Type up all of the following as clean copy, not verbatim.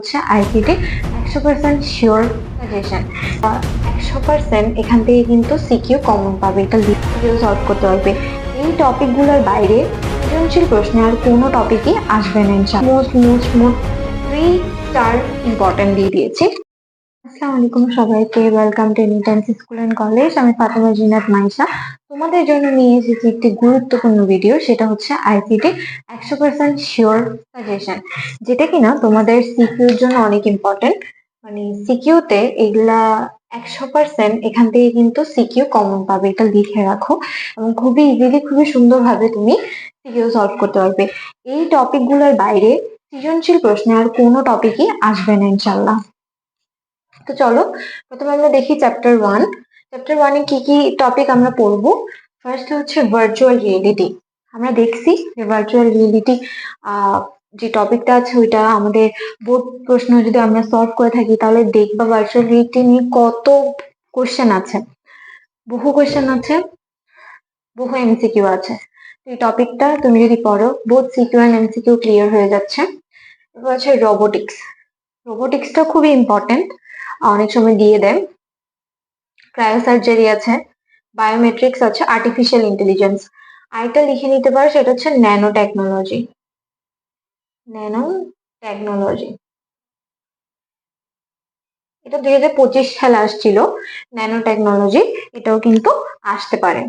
হচ্ছে ICT 100% sure suggestion. 100% এখান থেকে কিন্তু সিকিউ কমন পাবে, এটা লিখিয়ে সলভ করতে পারবে। এই টপিকগুলোর বাইরে সৃজনশীল প্রশ্নে আর কোনো টপিকই আসবে না ইনশাআল্লাহ। মোট 3 স্টার ইম্পর্টেন্ট দিয়ে দিয়েছি। আসসালামু আলাইকুম সবাইকে, welcome to anytimes school and college. আমি ফাতেমা জিনাত মাইশা তোমাদের জন্য নিয়ে এসেছি একটি গুরুত্বপূর্ণ ভিডিও, সেটা হচ্ছে আইসিটি 100% শিওর সাজেশন, যেটা কিনা তোমাদের সিকিউর জন্য অনেক ইম্পর্টেন্ট। মানে সিকিউতে এগুলা 100% এখান থেকে কিন্তু সিকিউ কমন পাবে, এটা লিখে রাখো এবং খুবই ইজিলি খুবই সুন্দরভাবে তুমি সিকিউ সলভ করতে পারবে। এই টপিকগুলোর বাইরে সৃজনশীল প্রশ্নে আর কোনো টপিকই আসবে না ইনশাল্লাহ। তো চলো প্রথমে আমরা দেখি চ্যাপ্টার 1। চ্যাপ্টার 1 এ কি কি টপিক আমরা পড়বো। ফার্স্ট হচ্ছে ভার্চুয়াল রিয়েলিটি। আমরা দেখছি যে ভার্চুয়াল রিয়েলিটি যে টপিকটা আছে ওইটা আমাদের বোর্ড প্রশ্ন যদি আমরা সলভ করে থাকি তাহলে দেখবা ভার্চুয়াল রিয়েলিটি নিয়ে কত কোশ্চেন আছে, বহু কোশ্চেন আছে, বহু এমসিকিউ আছে। এই টপিকটা তুমি যদি পড়ো both CQ and MCQ clear হয়ে যাচ্ছে। এবার হচ্ছে রোবোটিক্স। রোবোটিক্সটা খুবই ইম্পর্টেন্ট, অনেক সময় দিয়ে দেয়। ক্রায়োসার্জারি আছে, বায়োমেট্রিক্স আছে, আর্টিফিশিয়াল ইন্টেলিজেন্স। আরেকটা লিখে নিতে পারো, সেটা হচ্ছে ন্যানো টেকনোলজি। ন্যানো টেকনোলজি এটা 2025 সালে আসছিল। ন্যানো টেকনোলজি এটাও কিন্তু আসতে পারে।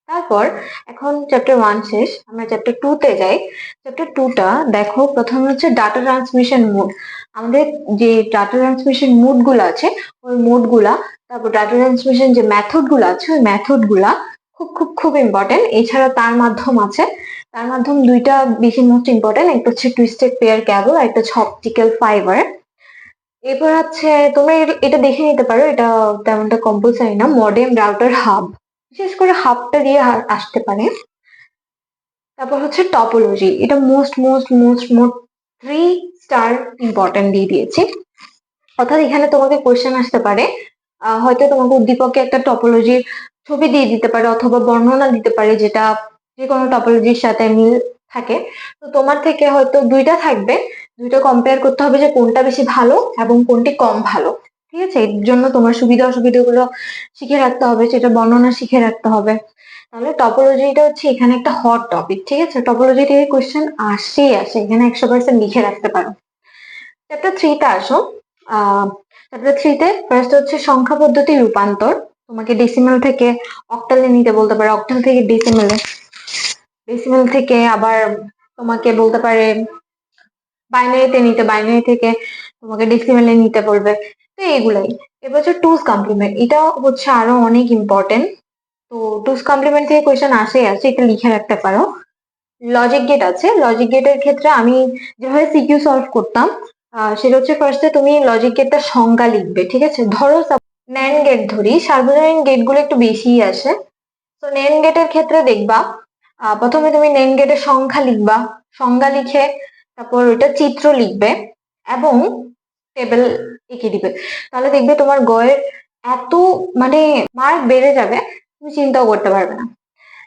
তারপর এখন চ্যাপ্টার 1 শেষ, আমরা চ্যাপ্টার 2 তে যাই। চ্যাপ্টার 2টা দেখো, প্রথমে হচ্ছে ডাটা ট্রান্সমিশন মোড। আমাদের যে ডাটা ট্রান্সমিশন মোড গুলো আছে ওই মোড গুলা, তারপর ডাটা ট্রান্সমিশন যে মেথড গুলো আছে ওই মেথড গুলা খুব খুব খুব ইম্পর্টেন্ট। এছাড়া তার মাধ্যম আছে, তার মাধ্যম দুইটা বেশি মোস্ট ইম্পর্টেন্ট, একটা হচ্ছে টুইস্টেড পেয়ার ক্যাবল আর একটা হচ্ছে অপটিক্যাল ফাইবার। এরপর আছে তোমরা এটা দেখে নিতে পারো, এটা তেমনটা কম্পালসারি না, মডেম রাউটার হাব, বিশেষ করে হাবটা দিয়ে আসতে পারে। তারপর হচ্ছে টপোলজি, এটা মোস্ট মোস্ট মোস্ট মোট 3 স্টার ইম্পর্টেন্ট দিয়ে দিয়েছি। অর্থাৎ এখানে তোমাকে কোয়েশ্চেন আসতে পারে, হয়তো তোমাকে উদ্দীপকে একটা টপোলজির ছবি দিয়ে দিতে পারে অথবা বর্ণনা দিতে পারে যেটা যে কোনো টপোলজির সাথে মিল থাকে। তো তোমার থেকে হয়তো দুইটা থাকবে, দুইটা কম্পেয়ার করতে হবে যে কোনটা বেশি ভালো এবং কোনটি কম ভালো। ঠিক আছে, এর জন্য তোমার সুবিধা অসুবিধাগুলো শিখে রাখতে হবে, সেটা বর্ণনা শিখে রাখতে হবে। তাহলে টপোলজিটা হচ্ছে এখানে একটা হট টপিক। ঠিক আছে, টপোলজি থেকে কোয়েশ্চেন আসে, এখানে 100% লিখে রাখতে পারো। চ্যাপ্টার 3 তে আসো। চ্যাপ্টার 3 তে ফার্স্ট হচ্ছে সংখ্যা পদ্ধতি রূপান্তর। তোমাকে ডেসিমেল থেকে অক্টালে নিতে বলতে পারে, অক্টাল থেকে ডেসিমেলে, ডেসিমেল থেকে আবার তোমাকে বলতে পারে বাইনারিতে নিতে, বাইনারি থেকে তোমাকে ডেসিমেলে নিতে বলবে। তো এইগুলাই। এবার হচ্ছে টুস কমপ্লিমেন্ট, এটা হচ্ছে আরো অনেক ইম্পর্টেন্ট। তো টুস কমপ্লিমেন্ট থেকে কোয়েশ্চেন আসে, এটা লিখে রাখতে পারো। লজিক গেট আছে, লজিক গেটের ক্ষেত্রে আমি যেভাবে সিকিউ সলভ করতাম সেটা হচ্ছে ফার্স্টে তুমি লজিক গেটটা সংজ্ঞা লিখবে। ঠিক আছে, ধরো ন্যান্ড গেট ধরি, সার্বজনীন গেট গুলো একটু বেশিই আসে। তো ন্যান্ড গেটের ক্ষেত্রে দেখবা প্রথমে তুমি ন্যান্ড গেটের সংখ্যা লিখবা, সংজ্ঞা লিখে তারপর ওইটা চিত্র লিখবে এবং টেবিল এঁকে দিবে। তাহলে দেখবে তোমার গয়ের এত মানে মার্ক বেড়ে যাবে, তুমি চিন্তাও করতে পারবে না।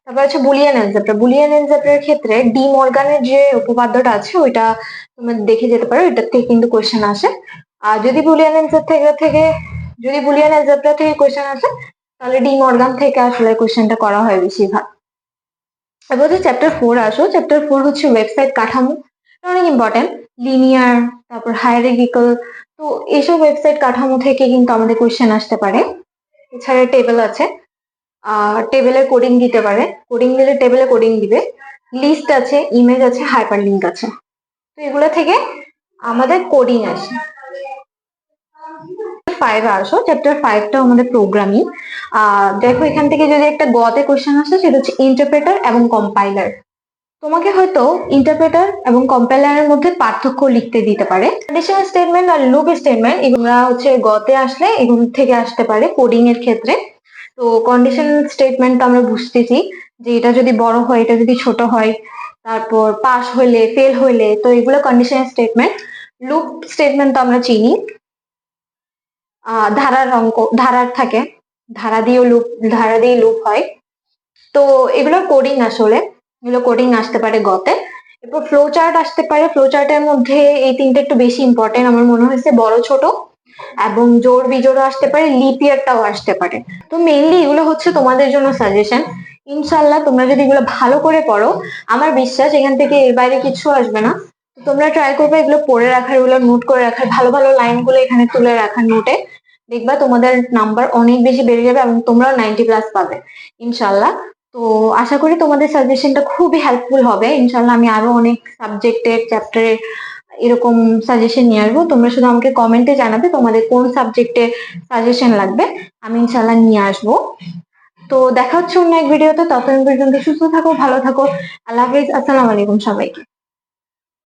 তারপর হচ্ছে বুলিয়ান অ্যালজেব্রা। বুলিয়ান অ্যালজেব্রার ক্ষেত্রে ডি মর্গানের যে উপপাদ্যটা আছে ওইটা তুমি দেখে যেতে পারো, এটার থেকে কিন্তু কোয়েশ্চেন আসে। আর যদি বুলিয়ান অ্যালজেব্রা থেকে কোয়েশ্চেন আসে তাহলে ডি মর্গান থেকে আসলে কোয়েশ্চেনটা করা হয় বেশিরভাগ। এবার হচ্ছে চ্যাপ্টার 4 আসো। চ্যাপ্টার 4 হচ্ছে ওয়েবসাইট কাঠামো, অনেক ইম্পর্টেন্ট। লিনিয়ার, তারপর হায়ারার্কিক্যাল, তো এইসব ওয়েবসাইট কাঠামো থেকে কিন্তু আমাদের কোয়েশ্চেন আসতে পারে। এছাড়া টেবিল আছে, টেবিলে কোডিং দিতে পারে, কোডিং দিলে টেবিলে কোডিং দিবে। লিস্ট আছে, ইমেজ আছে, হাইপার লিঙ্ক আছে। তো এগুলো থেকে আমাদের কোডিং আসে। 5 আসো। চ্যাপ্টার 5টা আমাদের প্রোগ্রামিং। দেখো এখান থেকে যদি একটা গতে কোশ্চেন আসে সেটা হচ্ছে ইন্টারপ্রেটার এবং কম্পাইলার। তোমাকে হয়তো ইন্টারপ্রেটার এবং কম্পাইলারের মধ্যে পার্থক্য লিখতে দিতে পারে। কন্ডিশনাল স্টেটমেন্ট আর লুপ স্টেটমেন্ট এগুলো হচ্ছে গতে আসলে এগুলো থেকে আসতে পারে কোডিং এর ক্ষেত্রে। তো কন্ডিশনাল স্টেটমেন্ট আমরা বুঝতেছি যে এটা যদি বড় হয়, এটা যদি ছোট হয়, তারপর পাস হইলে, ফেল হইলে, তো এগুলো কন্ডিশনাল স্টেটমেন্ট। লুপ স্টেটমেন্ট তো আমরা চিনি, ধারার অঙ্ক, ধারার থাকে, ধারা দিয়ে লুপ হয়। তো এগুলো কোডিং আসলে, এগুলো কোডিং আসতে পারে গতে। এরপর ফ্লো চার্ট আসতে পারে। ফ্লো চার্টের মধ্যে এই তিনটা একটু বেশি ইম্পর্টেন্ট আমার মনে হয়েছে, বড় ছোট এবং জোড় বিজোড়ও আসতে পারে, লিপ ইয়ারটাও আসতে পারে। তো মেইনলি এগুলো হচ্ছে তোমাদের জন্য সাজেশন। ইনশাল্লাহ তোমরা যদি এগুলো ভালো করে পড়ো, আমার বিশ্বাস এখান থেকে এর বাইরে কিছু আসবে না। তোমরা ট্রাই করবে এগুলো পড়ে রাখার, এগুলো নোট করে রাখার, ভালো ভালো লাইনগুলো এখানে তুলে রাখার নোটে। দেখবা তোমাদের নাম্বার অনেক বেশি বেড়ে যাবে এবং তোমরাও 90+ পাবে ইনশাল্লাহ। তো আশা করি তোমাদের সাজেশনটা খুবই হেল্পফুল হবে। ইনশাল্লাহ আমি আরো অনেক সাবজেক্টের চ্যাপ্টারের এরকম সাজেশন নিয়ে আসবো। তোমরা শুধু আমাকে কমেন্টে জানাবে তোমাদের কোন সাবজেক্টে সাজেশন লাগবে, আমি ইনশাল্লাহ নিয়ে আসবো। তো দেখা হচ্ছে অন্য এক ভিডিওতে। ততদিন পর্যন্ত সুস্থ থাকো, ভালো থাকো। আল্লাহ হাফিজ, আসসালামু আলাইকুম সবাইকে।